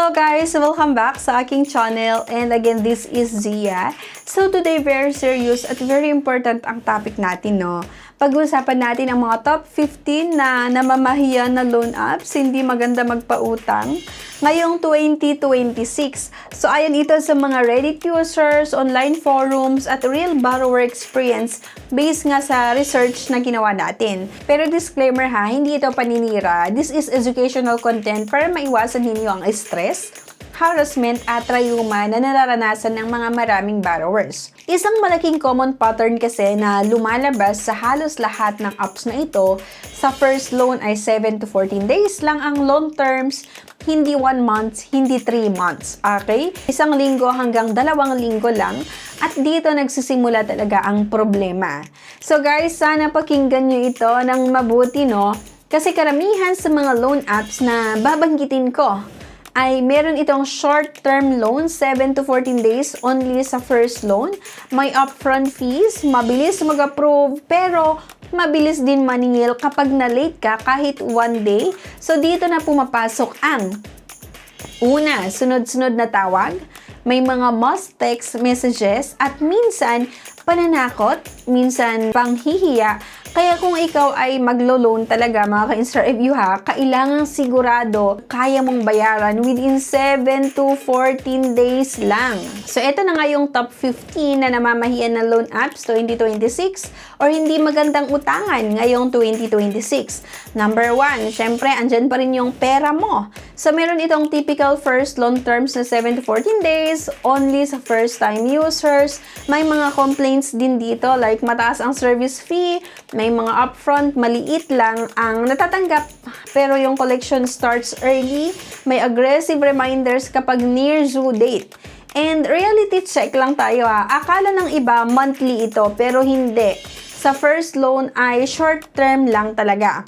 Hello guys! Welcome back sa aking channel, and again, this is Zia. So today, very serious at very important ang topic natin, no? Pag-uusapan natin ang mga top 15 na namamahiya na loan apps, hindi maganda magpautang ngayong 2026. So ayan, ito sa mga Reddit users, online forums, at real borrower experience based nga sa research na ginawa natin. Pero disclaimer ha, hindi ito paninira. This is educational content para maiwasan ninyo ang stress, harassment at rayuma na nararanasan ng mga maraming borrowers. Isang malaking common pattern kasi na lumalabas sa halos lahat ng apps na ito, sa first loan ay 7 to 14 days lang ang loan terms, hindi 1 month, hindi 3 months. Okay? 1 linggo hanggang 2 linggo lang, at dito nagsisimula talaga ang problema. So guys, sana pakinggan nyo ito ng mabuti, no? Kasi karamihan sa mga loan apps na babanggitin ko ay meron itong short-term loan, 7 to 14 days only sa first loan. May upfront fees, mabilis mag-approve, pero mabilis din maningil kapag na-late ka kahit 1 day. So dito na pumapasok ang una, sunod-sunod na tawag, may mga must text messages, at minsan pananakot, minsan panghihiya. Kaya kung ikaw ay maglo-loan talaga, mga ka-Instar Review ha, kailangang sigurado kaya mong bayaran within 7 to 14 days lang. So ito na nga yung top 15 na namamahiyan ng loan apps 2026 or hindi magandang utangan ngayong 2026. Number 1, syempre andyan pa rin yung pera mo. So meron itong typical first loan terms na 7 to 14 days only sa first time users. May mga complaints din dito like mataas ang service fee, may mga upfront, maliit lang ang natatanggap, pero yung collection starts early, may aggressive reminders kapag near due date. And reality check lang tayo ha, akala ng iba monthly ito, pero hindi. Sa first loan ay short term lang talaga.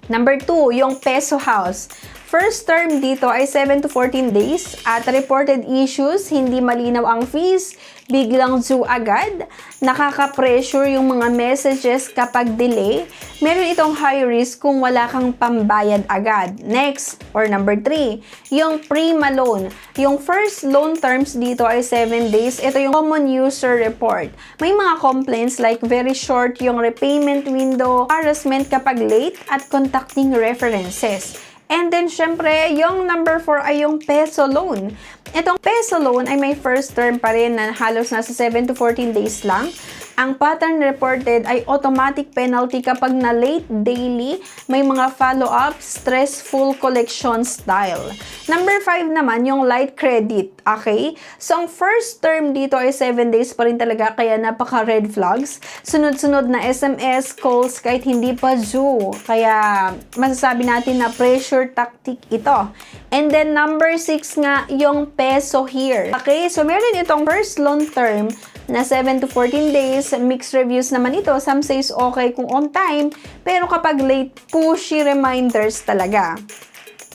Number 2, yung Peso House. First term dito ay 7 to 14 days at reported issues, hindi malinaw ang fees, biglang due agad, nakaka-pressure yung mga messages kapag delay, meron itong high risk kung wala kang pambayad agad. Next, or number 3, yung Prima loan. Yung first loan terms dito ay 7 days. Ito yung common user report. May mga complaints like very short yung repayment window, harassment kapag late, at contacting references. And then, syempre, yung number 4 ay yung Peso loan. Itong Peso loan ay may first term pa rin na halos nasa 7 to 14 days lang. Ang pattern reported ay automatic penalty kapag na-late daily, may mga follow-up, stressful collection style. Number 5 naman, yung light credit. Okay? So, ang first term dito ay 7 days pa rin talaga, kaya napaka-red flags. Sunod-sunod na SMS, calls, kahit hindi pa due. Kaya, masasabi natin na pressure tactic ito. And then, number 6 nga, yung Peso here. Okay? So, meron itong first loan term na 7 to 14 days, mixed reviews naman ito. Some says okay kung on time, pero kapag late, pushy reminders talaga.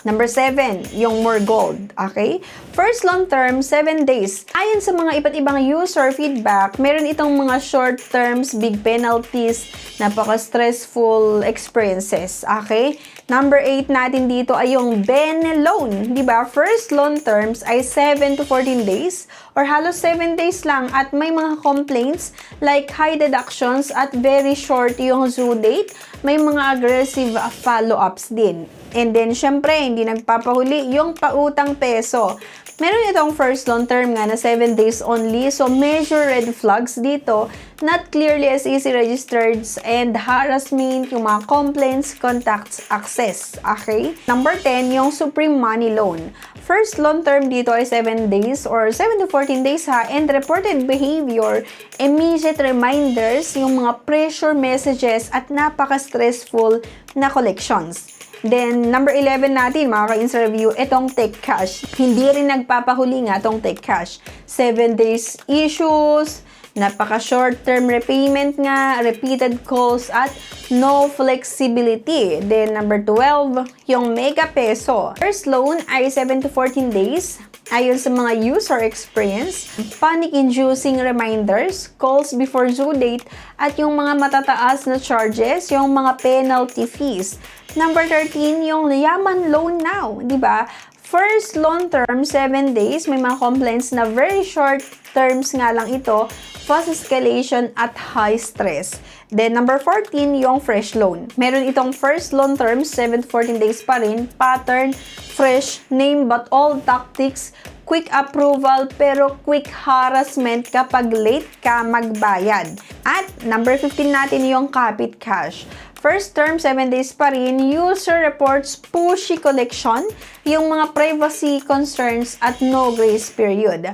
Number 7, yung More Gold. Okay? First loan term, 7 days. Ayon sa mga iba't ibang user feedback, meron itong mga short terms, big penalties, napaka-stressful experiences. Okay? Number 8 natin dito ay yung Bene loan. Diba? First loan terms ay 7 to 14 days or halos 7 days lang, at may mga complaints like high deductions at very short yung due date. May mga aggressive follow-ups din. And then, syempre, hindi nagpapahuli yung pautang peso. Meron itong first loan term nga na 7 days only. So, major red flags dito. Not clearly SEC registered and harassment, yung mga complaints, contacts, access. Okay? Number 10, yung Supreme Money Loan. First loan term dito ay 7 days or 7 to 14 days ha, and reported behavior, immediate reminders, yung mga pressure messages, at napaka-stressful na collections. Then, number 11 natin, mga ka-Instar Review, itong Take Cash. Hindi rin nagpapahuli nga itong Take Cash. 7 days issues, napaka-short-term repayment nga, repeated calls, at no flexibility. Then, number 12, yung Mega Peso. First loan ay 7 to 14 days. Ayon sa mga user experience, panic-inducing reminders, calls before due date, at yung mga matataas na charges, yung mga penalty fees. Number 13, yung Yaman Loan Now, di ba? First loan term, 7 days. May mga complaints na very short terms nga lang ito. Fast escalation at high stress. Then, number 14, yung fresh loan. Meron itong first loan term, 7 to 14 days pa rin. Pattern, fresh, name but all tactics, quick approval pero quick harassment kapag late ka magbayad. At number 15 natin yung capit cash. First term, 7 days pa rin. User reports, pushy collection, yung mga privacy concerns at no grace period.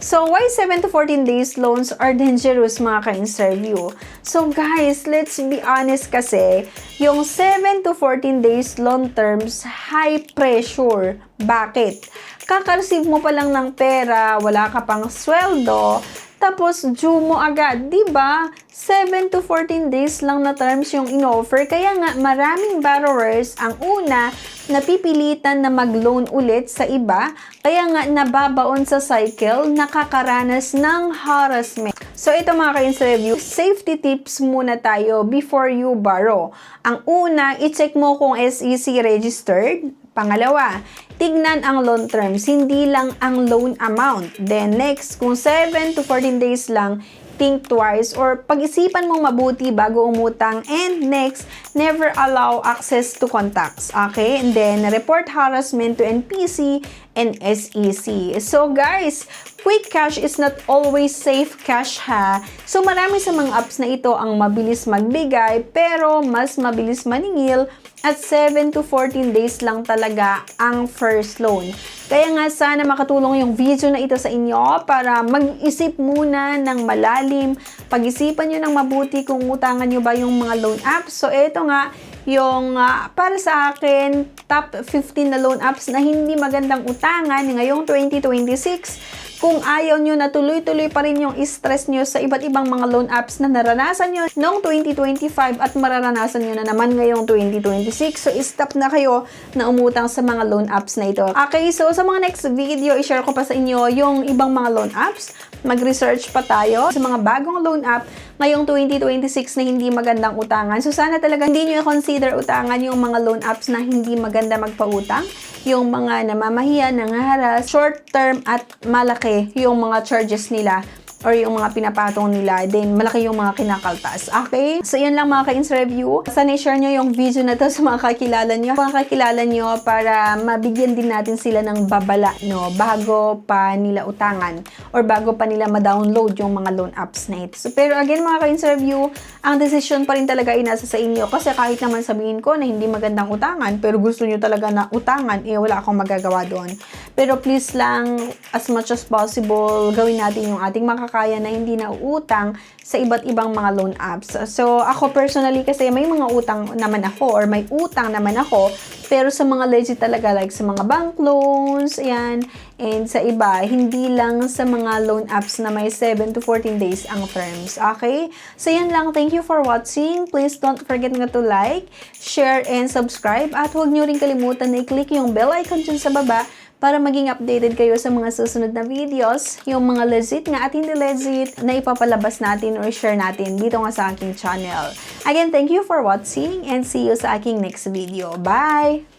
So, why 7 to 14 days loans are dangerous mga ka-interview? So, guys, let's be honest kasi, yung 7 to 14 days loan terms, high pressure. Bakit? Kaka-receive mo pa lang ng pera, wala ka pang sweldo, tapos due mo agad, di ba? 7 to 14 days lang na terms yung in-offer. Kaya nga, maraming borrowers ang una napipilitan na mag-loan ulit sa iba. Kaya nga, nababaon sa cycle, nakakaranas ng harassment. So, ito mga ka-interview, safety tips muna tayo before you borrow. Ang una, i-check mo kung SEC registered. Pangalawa, tignan ang loan terms, hindi lang ang loan amount. Then next, kung 7 to 14 days lang, think twice or pag-isipan mong mabuti bago umutang. And next, never allow access to contacts. Okay? And then, report harassment to NPC and SEC. So guys, quick cash is not always safe cash ha. So marami sa mga apps na ito ang mabilis magbigay pero mas mabilis maningil at 7 to 14 days lang talaga ang first loan. Kaya nga sana makatulong yung video na ito sa inyo para mag-isip muna ng malalim. Pag-isipan nyo ng mabuti kung utangan nyo ba yung mga loan apps. So ito nga, yung para sa akin, top 15 na loan apps na hindi magandang utangan ngayong 2026. Kung ayaw nyo na tuloy-tuloy pa rin yung stress nyo sa iba't ibang mga loan apps na naranasan nyo noong 2025 at mararanasan nyo na naman ngayong 2026. So, stop na kayo na umutang sa mga loan apps na ito. Okay, so sa mga next video, i-share ko pa sa inyo yung ibang mga loan apps. Mag-research pa tayo sa mga bagong loan app ngayong 2026 na hindi magandang utangan. So, sana talaga hindi nyo i-consider utangan yung mga loan apps na hindi maganda magpautang. Yung mga namamahiya, nangaharas, short term at malaki yung mga charges nila or yung mga pinapatong nila, then malaki yung mga kinakaltas. Okay? So, yan lang mga ka-ins-review. Sana i-share nyo yung video na to sa mga kakilala nyo. Mga kakilala nyo para mabigyan din natin sila ng babala, no? Bago pa nila utangan or bago pa nila ma-download yung mga loan apps na ito. So, pero again, mga ka-ins-review, ang decision pa rin talaga ay nasa sa inyo. Kasi kahit naman sabihin ko na hindi magandang utangan, pero gusto nyo talaga na utangan, wala akong magagawa doon. Pero please lang, as much as possible, gawin natin yung ating makakaya na hindi na utang sa iba't ibang mga loan apps. So, ako personally kasi may mga utang naman ako or may utang naman ako, pero sa mga legit talaga like sa mga bank loans, ayan, and sa iba, hindi lang sa mga loan apps na may 7 to 14 days ang terms. Okay? So, yan lang. Thank you for watching. Please don't forget to like, share, and subscribe. At huwag nyo rin kalimutan na i-click yung bell icon dyan sa baba para maging updated kayo sa mga susunod na videos, yung mga legit nga at hindi legit na ipapalabas natin or share natin dito nga sa aking channel. Again, thank you for watching and see you sa aking next video. Bye!